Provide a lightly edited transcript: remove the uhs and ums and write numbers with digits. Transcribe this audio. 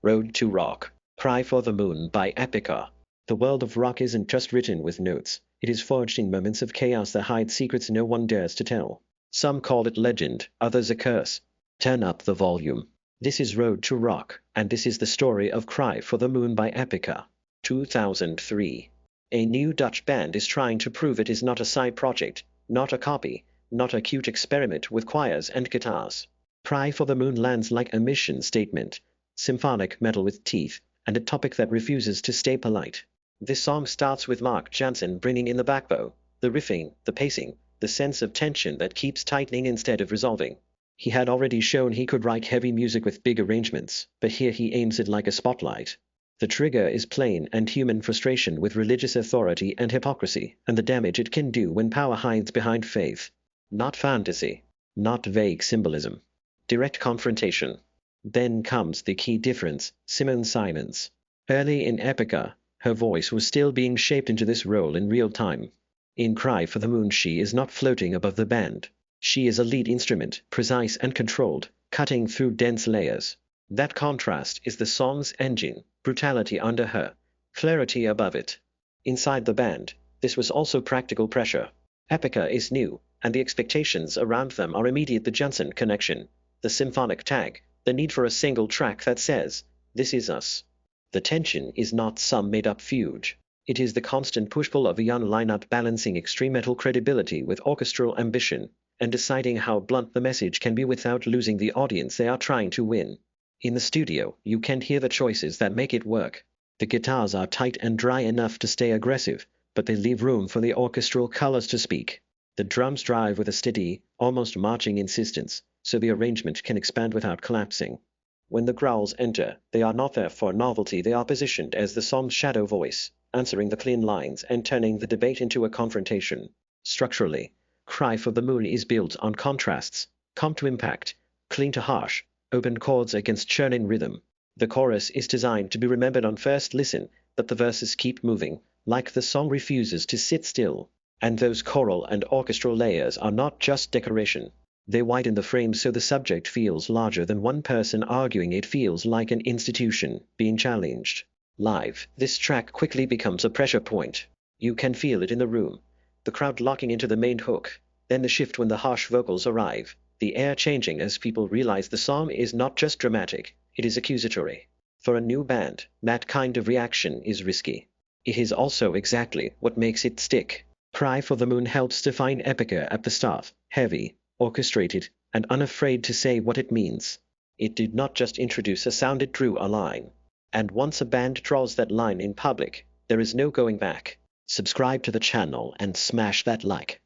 Road to Rock. Cry for the Moon by Epica. The world of rock isn't just written with notes, it is forged in moments of chaos that hide secrets no one dares to tell. Some call it legend, others a curse. Turn up the volume. This is Road to Rock, and this is the story of Cry for the Moon by Epica. 2003. A new Dutch band is trying to prove it is not a side project, not a copy, not a cute experiment with choirs and guitars. Cry for the Moon lands like a mission statement, symphonic metal with teeth, and a topic that refuses to stay polite. This song starts with Mark Jansen bringing in the backbow, the riffing, the pacing, the sense of tension that keeps tightening instead of resolving. He had already shown he could write heavy music with big arrangements, but here he aims it like a spotlight. The trigger is plain and human frustration with religious authority and hypocrisy, and the damage it can do when power hides behind faith. Not fantasy, not vague symbolism. Direct confrontation. Then comes the key difference, Simons. Early in Epica, her voice was still being shaped into this role in real time. In Cry for the Moon she is not floating above the band. She is a lead instrument, precise and controlled, cutting through dense layers. That contrast is the song's engine, brutality under her, clarity above it. Inside the band, this was also practical pressure. Epica is new, and the expectations around them are immediate. The Jansen connection, the symphonic tag, the need for a single track that says, "This is us." The tension is not some made-up fugue. It is the constant push-pull of a young lineup balancing extreme metal credibility with orchestral ambition, and deciding how blunt the message can be without losing the audience they are trying to win. In the studio, you can hear the choices that make it work. The guitars are tight and dry enough to stay aggressive, but they leave room for the orchestral colors to speak. The drums drive with a steady, almost marching insistence, so the arrangement can expand without collapsing. When the growls enter, they are not there for novelty, they are positioned as the song's shadow voice, answering the clean lines and turning the debate into a confrontation. Structurally, Cry for the Moon is built on contrasts, calm to impact, clean to harsh, open chords against churning rhythm. The chorus is designed to be remembered on first listen, but the verses keep moving, like the song refuses to sit still. And those choral and orchestral layers are not just decoration. They widen the frame so the subject feels larger than one person arguing. It feels like an institution being challenged. Live, this track quickly becomes a pressure point. You can feel it in the room, the crowd locking into the main hook, then the shift when the harsh vocals arrive, the air changing as people realize the song is not just dramatic, it is accusatory. For a new band, that kind of reaction is risky. It is also exactly what makes it stick. Cry for the Moon helps define Epica at the start, heavy, orchestrated, and unafraid to say what it means. It did not just introduce a sound, it drew a line. And once a band draws that line in public, there is no going back. Subscribe to the channel and smash that like.